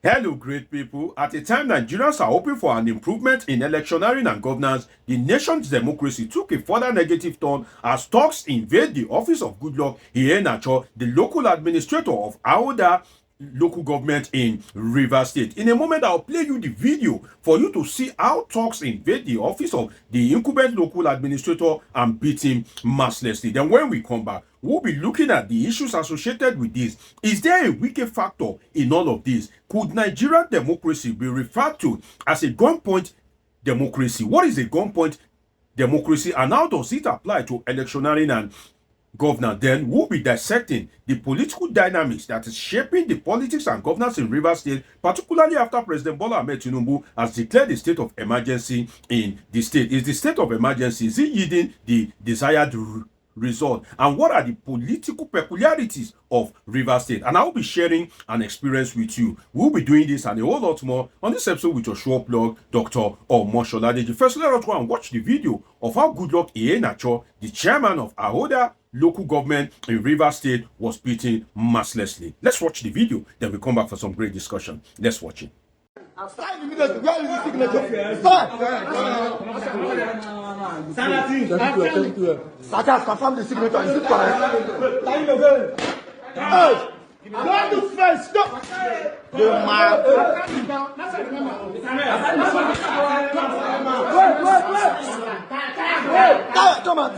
Hello, great people. At a time Nigerians are hoping for an improvement in electioneering and governance, the nation's democracy took a further negative turn as talks invade the office of Goodluck Iheamnacho, the local administrator of Ahoada local government in Rivers State. In a moment, I'll play you the video for you to see how talks invade the office of the incumbent local administrator and beat him mercilessly. Then when we come back, we'll be looking at the issues associated with this. Is there a wicked factor in all of this? Could Nigerian democracy be referred to as a gunpoint democracy? What is a gunpoint democracy and how does it apply to electioneering and governor? Then we'll be dissecting the political dynamics that is shaping the politics and governance in Rivers State, particularly after President Bola Ahmed Tinubu has declared a state of emergency in the state. Is the state of emergency, is it yielding the desired result? And what are the political peculiarities of Rivers State? And I will be sharing an experience with you. We'll be doing this and a whole lot more on this episode with your show plug, Dr. Omoshola. First, let us go and watch the video of how Goodluck Iheamnacho, the chairman of Ahoada local government in Rivers State, was beaten mercilessly. Let's watch the video, then we come back for some great discussion. Let's watch it. Sign immediately. Where is the signature? Sign. Thank you. Sajas, confirm the signature. Is it correct? Hey! Don't do first. Stop. The man. Wait. Come on,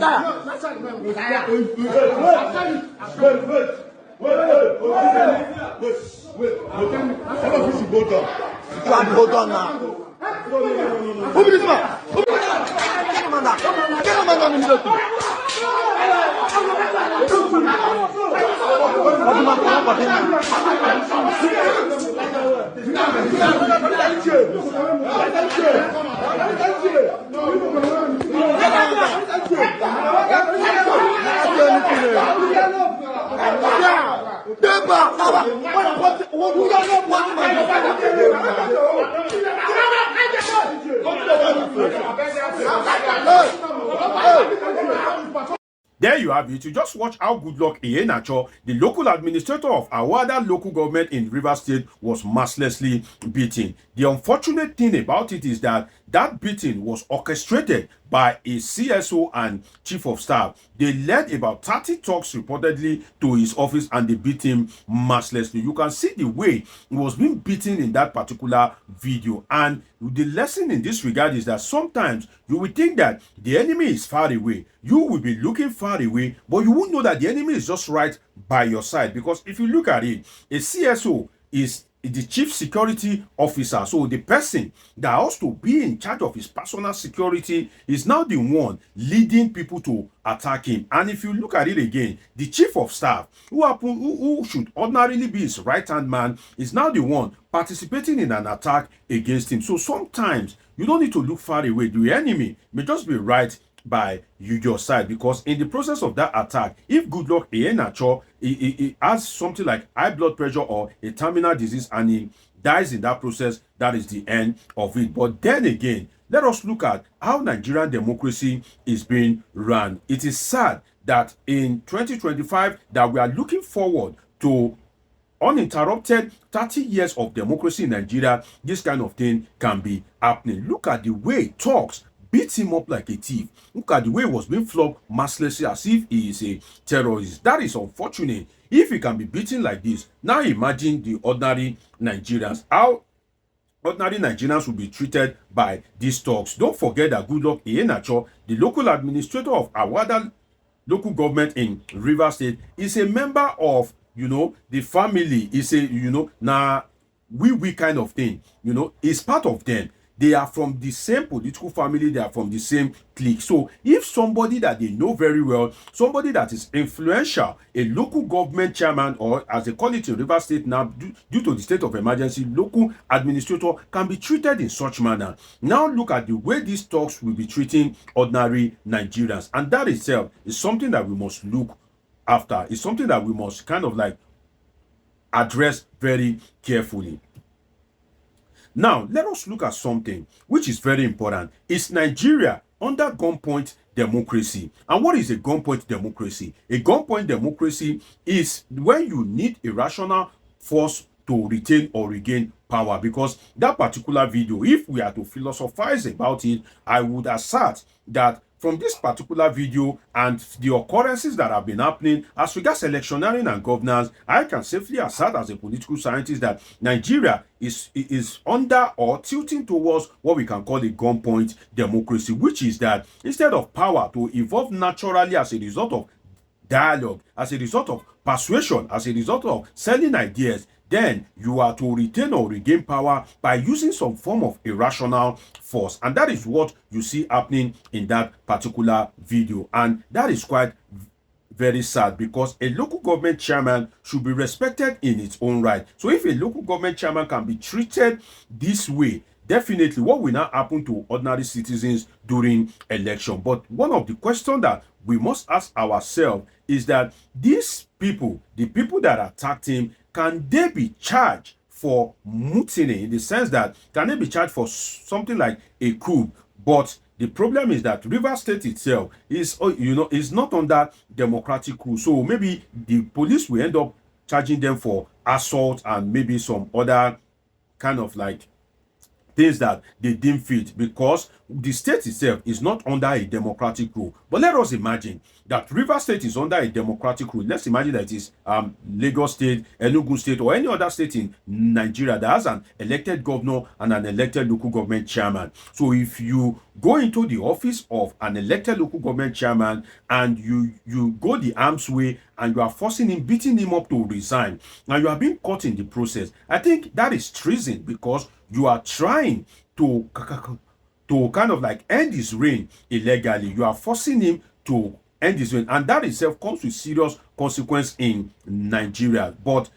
You have to hold on now. Who is this man? Get him on that. Get him on that immediately. There you have it. You just watch how Goodluck Iheamnacho, the local administrator of Ahoada local government in Rivers State, was mercilessly beaten. The unfortunate thing about it is that that beating was orchestrated by a CSO and chief of staff. They led about 30 talks reportedly to his office and they beat him mercilessly. You can see the way he was being beaten in that particular video. And the lesson in this regard is that sometimes you will think that the enemy is far away. You will be looking far away, but you won't know that the enemy is just right by your side. Because if you look at it, a CSO is the chief security officer. So the person that has to be in charge of his personal security is now the one leading people to attack him. And if you look at it again, the chief of staff, who should ordinarily be his right-hand man, is now the one participating in an attack against him. So sometimes you don't need to look far away. The enemy may just be right by your side, because in the process of that attack, if Goodluck Iheamnacho he has something like high blood pressure or a terminal disease and he dies in that process, that is the end of it. But then again, let us look at how Nigerian democracy is being run. It is sad that in 2025 that we are looking forward to uninterrupted 30 years of democracy in Nigeria. This kind of thing can be happening. Look at the way talks beat him up like a thief. Look at the way he was being flogged mercilessly as if he is a terrorist. That is unfortunate. If he can be beaten like this, now imagine the ordinary Nigerians. How ordinary Nigerians will be treated by these talks. Don't forget that Goodluck Iheamnacho, the local administrator of Ahoada local government in Rivers State, is a member of, the family. Is a, we kind of thing, is part of them. They are from the same political family. They are from the same clique. So if somebody that they know very well, somebody that is influential, a local government chairman, or as they call it in Rivers State now, due to the state of emergency, local administrator can be treated in such manner. Now look at the way these talks will be treating ordinary Nigerians. And that itself is something that we must look after. It's something that we must kind of like address very carefully. Now, let us look at something which is very important. Is Nigeria under gunpoint democracy? And what is a gunpoint democracy? A gunpoint democracy is when you need a rational force to retain or regain power. Because that particular video, if we are to philosophize about it, I would assert that from this particular video and the occurrences that have been happening as regards electioneering and governance, I can safely assert as a political scientist that Nigeria is under or tilting towards what we can call a gunpoint democracy, which is that instead of power to evolve naturally as a result of dialogue, as a result of persuasion, as a result of selling ideas, then you are to retain or regain power by using some form of irrational force. And that is what you see happening in that particular video. And that is quite very sad, because a local government chairman should be respected in its own right. So if a local government chairman can be treated this way, definitely what will not happen to ordinary citizens during election? But one of the questions that we must ask ourselves is that these people, the people that attacked him, can they be charged for mutiny, in the sense that can they be charged for something like a coup? But the problem is that Rivers State itself is not under democratic rule. So maybe the police will end up charging them for assault and maybe some other kind of like things that they deem fit, because the state itself is not under a democratic rule. But let us imagine that Rivers State is under a democratic rule. Let's imagine that it is Lagos State, Enugu State, or any other state in Nigeria that has an elected governor and an elected local government chairman. So if you go into the office of an elected local government chairman and you go the arm's way and you are forcing him, beating him up to resign, and you are being caught in the process, I think that is treason, because you are trying to kind of like end his reign illegally. You are forcing him to end his reign, and that itself comes with serious consequence in Nigeria. But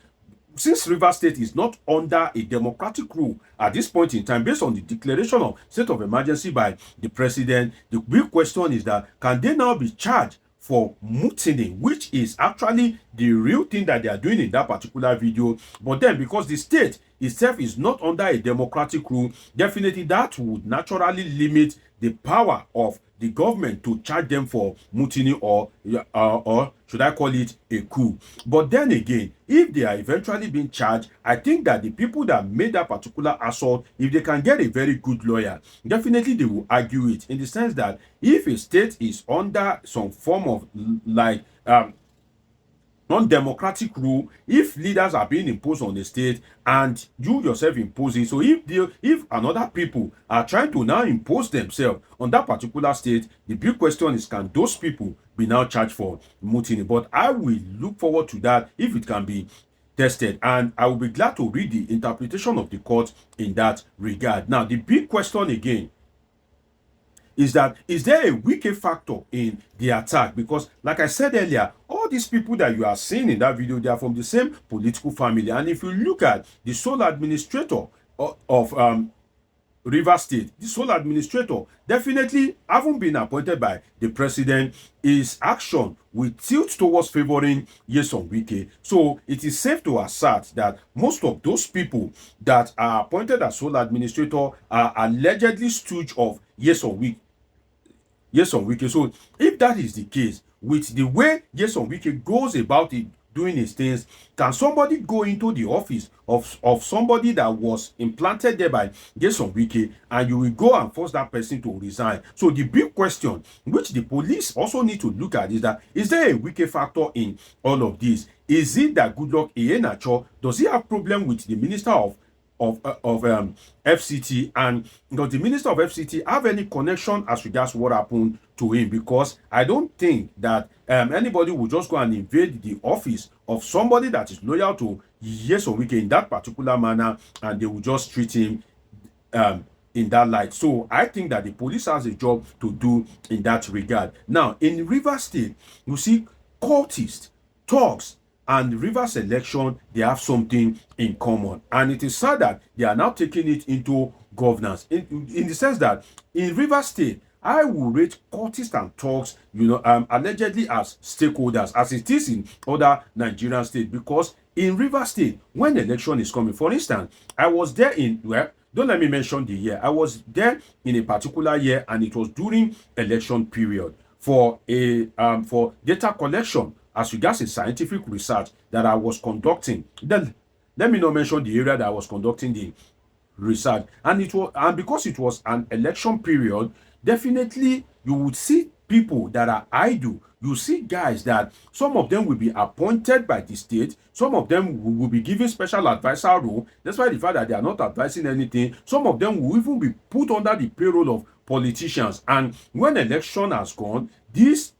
since Rivers State is not under a democratic rule at this point in time, based on the declaration of state of emergency by the president, the big question is that can they now be charged for mutiny, which is actually the real thing that they are doing in that particular video? But then, because the state itself is not under a democratic rule, definitely that would naturally limit the power of the government to charge them for mutiny, or should I call it a coup. But then again, if they are eventually being charged, I think that the people that made that particular assault, if they can get a very good lawyer, definitely they will argue it, in the sense that if a state is under some form of like non-democratic rule, if leaders are being imposed on the state and you yourself impose it, so if another people are trying to now impose themselves on that particular state, the big question is, can those people be now charged for mutiny? But I will look forward to that if it can be tested, and I will be glad to read the interpretation of the court in that regard. Now, the big question again is that, is there a wicked factor in the attack? Because like I said earlier, all these people that you are seeing in that video, they are from the same political family. And if you look at the sole administrator of Rivers State, the sole administrator, definitely haven't been appointed by the president, his action will tilt towards favoring Nyesom Wike. So it is safe to assert that most of those people that are appointed as sole administrator are allegedly stooge of Nyesom Wike. So if that is the case, with the way Nyesom Wike goes about it, doing his things, can somebody go into the office of somebody that was implanted there by Nyesom Wike, and you will go and force that person to resign? So the big question, which the police also need to look at, is that, is there a wicked factor in all of this? Is it that Goodluck Iheamnacho, does he have problem with the minister of FCT, and does the minister of FCT have any connection as regards what happened to him? Because I don't think that anybody will just go and invade the office of somebody that is loyal to Nyesom Wike in that particular manner, and they will just treat him in that light. So I think that the police has a job to do in that regard. Now, in Rivers State, you see cultists, thugs, and Rivers election, they have something in common. And it is sad that they are now taking it into governance. In the sense that in Rivers State, I will rate cultists and thugs, allegedly as stakeholders, as it is in other Nigerian states. Because in Rivers State, when election is coming, for instance, I was there don't let me mention the year. I was there in a particular year, and it was during election period for for data collection as regards a scientific research that I was conducting. Then Let me not mention the area that I was conducting the research, and because it was an election period, definitely you would see people that are idle. You see guys that some of them will be appointed by the state, some of them will be given special advisor role, despite the fact that they are not advising anything. Some of them will even be put under the payroll of politicians, and when election has gone, these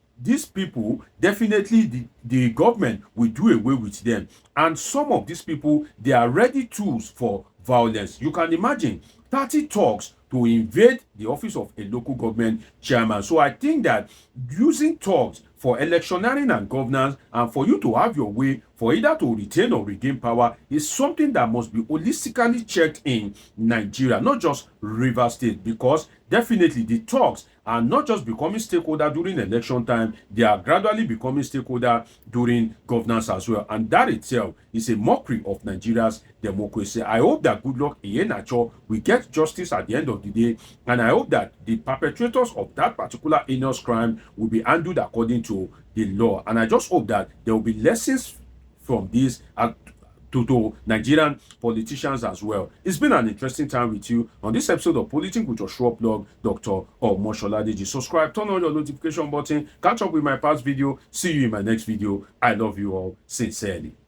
people, definitely the government will do away with them, and some of these people, they are ready tools for violence. You can imagine 30 thugs to invade the office of a local government chairman. So I think that using thugs for electioneering and governance, and for you to have your way, for either to retain or regain power, is something that must be holistically checked in Nigeria, not just Rivers State, because definitely the thugs are not just becoming stakeholder during election time, they are gradually becoming stakeholder during governance as well. And that itself is a mockery of Nigeria's democracy. I hope that Goodluck Iheamnacho will get justice at the end of the day, and I hope that the perpetrators of that particular heinous crime will be handled according to the law. And I just hope that there will be lessons from this to Nigerian politicians as well. It's been an interesting time with you on this episode of Politics with Joshua Blog, Dr. Omoshola. Subscribe, turn on your notification button, catch up with my past video. See you in my next video. I love you all sincerely.